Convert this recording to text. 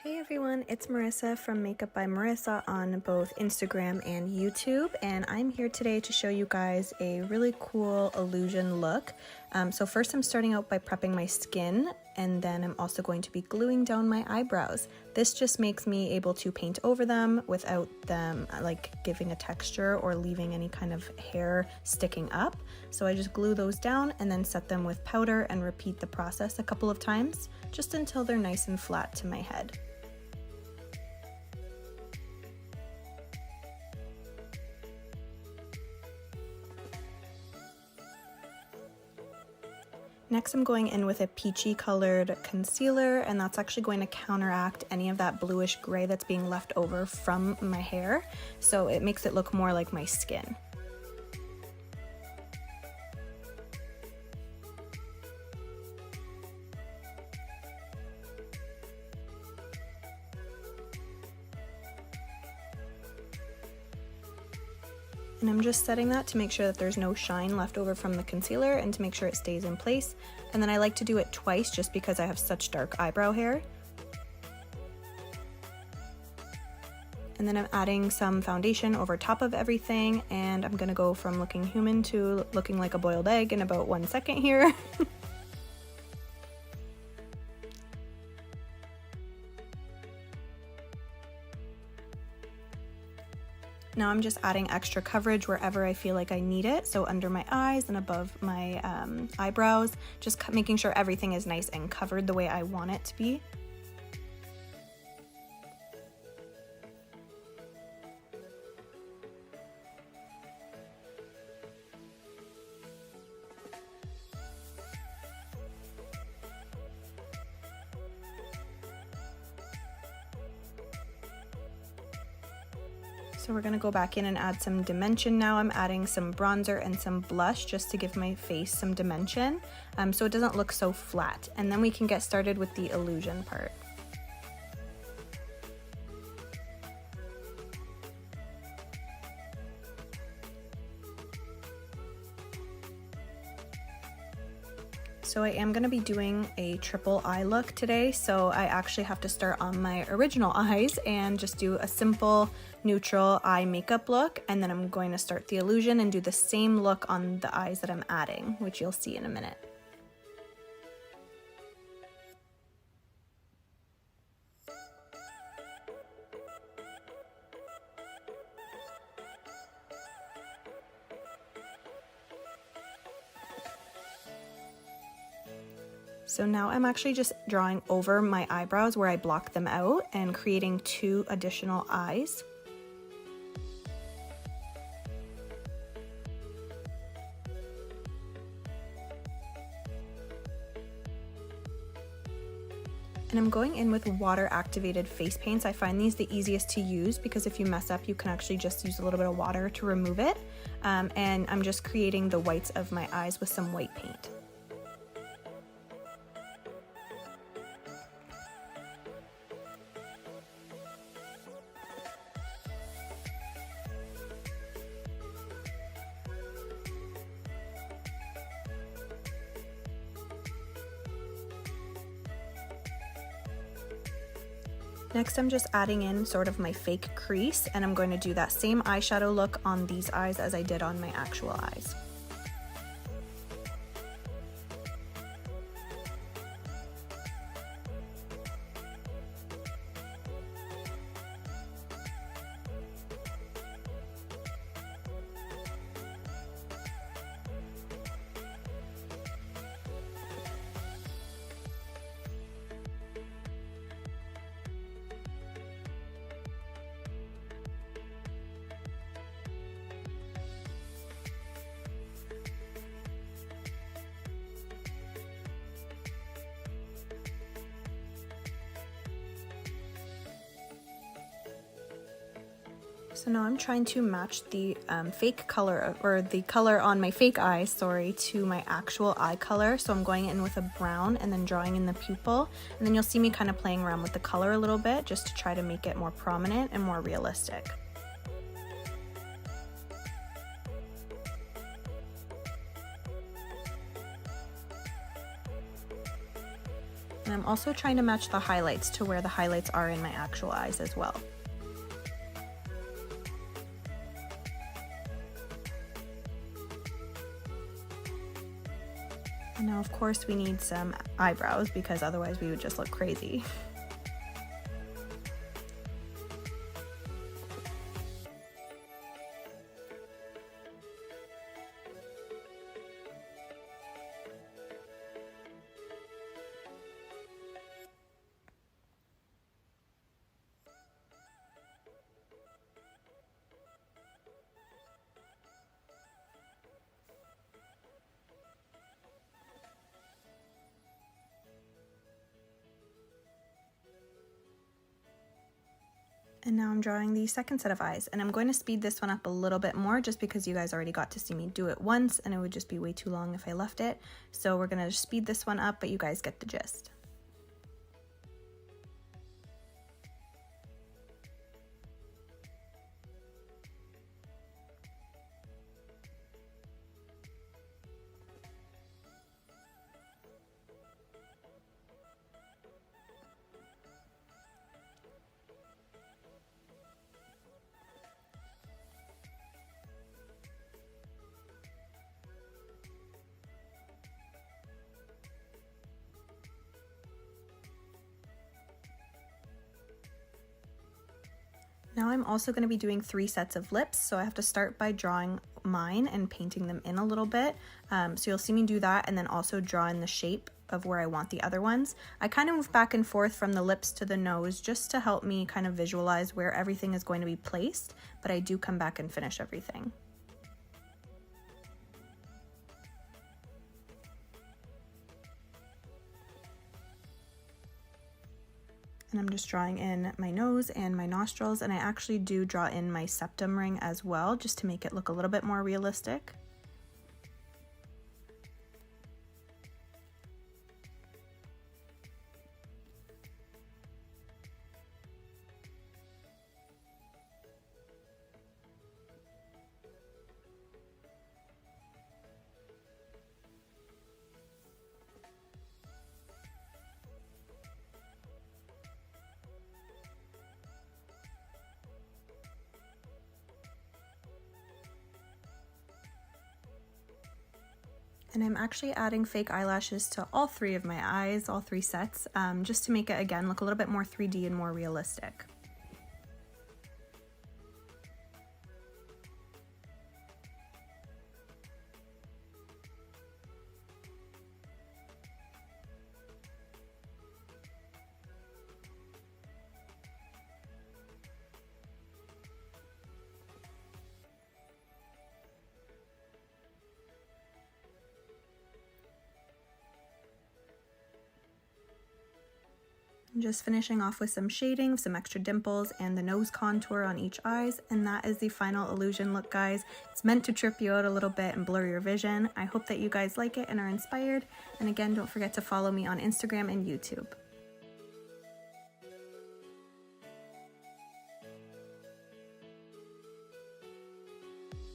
Hey everyone, it's Marissa from Makeup by Marissa on both Instagram and YouTube, and I'm here today to show you guys a really cool illusion look. So first I'm starting out by prepping my skin, and then I'm also going to be gluing down my eyebrows. This just makes me able to paint over them without them like giving a texture or leaving any kind of hair sticking up. So I just glue those down and then set them with powder and repeat the process a couple of times, just until they're nice and flat to my head. Next, I'm going in with a peachy colored concealer, and that's actually going to counteract any of that bluish gray that's being left over from my hair, so it makes it look more like my skin. And I'm just setting that to make sure that there's no shine left over from the concealer and to make sure it stays in place. And then I like to do it twice just because I have such dark eyebrow hair. And then I'm adding some foundation over top of everything, and I'm gonna go from looking human to looking like a boiled egg in about 1 second here. Now I'm just adding extra coverage wherever I feel like I need it, so under my eyes and above my eyebrows, just making sure everything is nice and covered the way I want it to be. So we're gonna go back in and add some dimension now. I'm adding some bronzer and some blush just to give my face some dimension, so it doesn't look so flat. And then we can get started with the illusion part. So I am going to be doing a triple eye look today, so I actually have to start on my original eyes and just do a simple neutral eye makeup look, and then I'm going to start the illusion and do the same look on the eyes that I'm adding, which you'll see in a minute. So now I'm actually just drawing over my eyebrows where I blocked them out and creating 2 additional eyes. And I'm going in with water activated face paints. I find these the easiest to use because if you mess up, you can actually just use a little bit of water to remove it. And I'm just creating the whites of my eyes with some white paint. Next, I'm just adding in sort of my fake crease, and I'm going to do that same eyeshadow look on these eyes as I did on my actual eyes. So now I'm trying to match the fake color, or the color on my fake eyes, sorry, to my actual eye color. So I'm going in with a brown and then drawing in the pupil. And then you'll see me kind of playing around with the color a little bit just to try to make it more prominent and more realistic. And I'm also trying to match the highlights to where the highlights are in my actual eyes as well. And now of course we need some eyebrows because otherwise we would just look crazy. And now I'm drawing the second set of eyes, and I'm going to speed this one up a little bit more just because you guys already got to see me do it once and it would just be way too long if I left it. So we're going to speed this one up, but you guys get the gist. Now I'm also going to be doing 3 sets of lips, so I have to start by drawing mine and painting them in a little bit. So you'll see me do that and then also draw in the shape of where I want the other ones. I kind of move back and forth from the lips to the nose just to help me kind of visualize where everything is going to be placed, but I do come back and finish everything. And I'm just drawing in my nose and my nostrils, and I actually do draw in my septum ring as well just to make it look a little bit more realistic. And I'm actually adding fake eyelashes to all 3 of my eyes, all 3 sets, just to make it, again, look a little bit more 3D and more realistic. I'm just finishing off with some shading, some extra dimples, and the nose contour on each eyes, and that is the final illusion look, guys. It's meant to trip you out a little bit and blur your vision. I hope that you guys like it and are inspired, and again, don't forget to follow me on Instagram and YouTube.